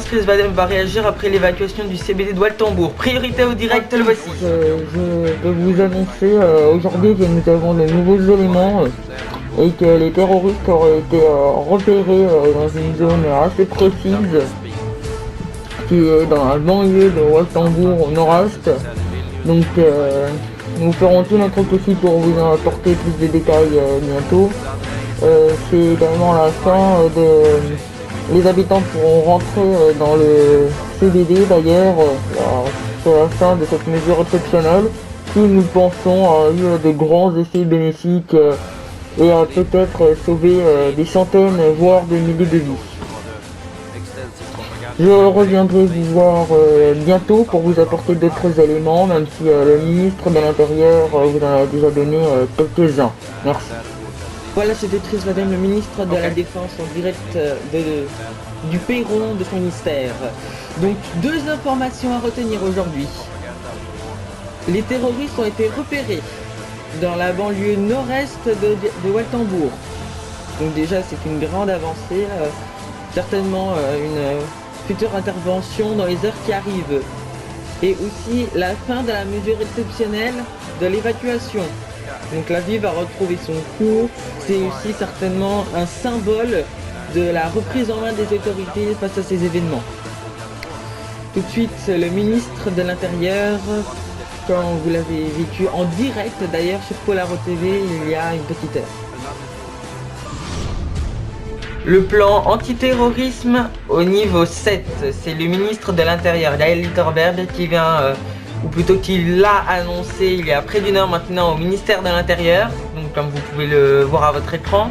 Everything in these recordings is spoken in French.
sénatrice va réagir après l'évacuation du CBD de Waltembourg. Priorité au direct, le voici. Je peux vous annoncer aujourd'hui que nous avons de nouveaux éléments et que les terroristes auraient été repérés dans une zone assez précise qui est dans la banlieue de Waltembourg au nord-est. Donc nous ferons tout notre possible pour vous en apporter plus de détails bientôt. C'est également la fin les habitants pourront rentrer dans le CBD d'ailleurs. C'est la fin de cette mesure exceptionnelle qui, nous pensons, a eu de grands effets bénéfiques et a peut-être sauvé des centaines, voire des milliers de vies. Je reviendrai vous voir bientôt pour vous apporter d'autres éléments, même si le ministre de l'Intérieur vous en a déjà donné quelques-uns. Merci. Voilà, c'était triste, madame le ministre de la Défense en direct du perron de son ministère. Donc, deux informations à retenir aujourd'hui. Les terroristes ont été repérés dans la banlieue nord-est de Waltembourg. Donc déjà, c'est une grande avancée, certainement une future intervention dans les heures qui arrivent. Et aussi la fin de la mesure exceptionnelle de l'évacuation. Donc la vie va retrouver son cours, c'est aussi certainement un symbole de la reprise en main des autorités face à ces événements. Tout de suite, le ministre de l'Intérieur, quand vous l'avez vécu en direct d'ailleurs sur Polaro TV il y a une petite heure. Le plan antiterrorisme au niveau 7, c'est le ministre de l'Intérieur, Gaël Litterberg, qui vient... ou plutôt qu'il l'a annoncé il y a près d'une heure maintenant au ministère de l'Intérieur, donc comme vous pouvez le voir à votre écran.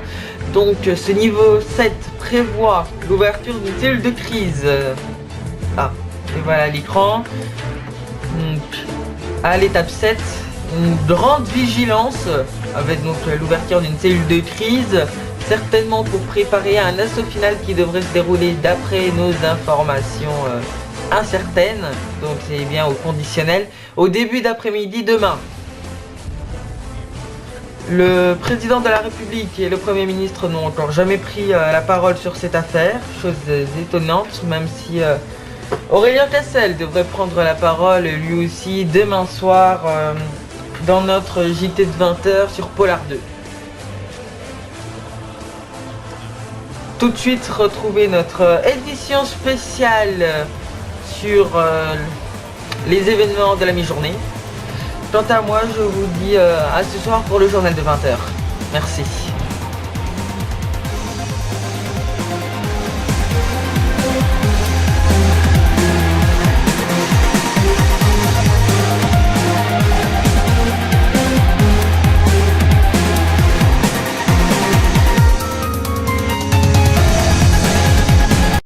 Donc ce niveau 7 prévoit l'ouverture d'une cellule de crise. Et voilà l'écran. Donc à l'étape 7, une grande vigilance avec donc l'ouverture d'une cellule de crise, certainement pour préparer un assaut final qui devrait se dérouler d'après nos informations incertaine, donc c'est bien au conditionnel, au début d'après-midi demain. Le président de la République et le Premier ministre n'ont encore jamais pris la parole sur cette affaire, chose étonnante, même si Aurélien Cassel devrait prendre la parole lui aussi demain soir dans notre JT de 20h sur Polar 2. Tout de suite, retrouvez notre édition spéciale sur les événements de la mi-journée. Quant à moi, je vous dis à ce soir pour le journal de 20h. Merci.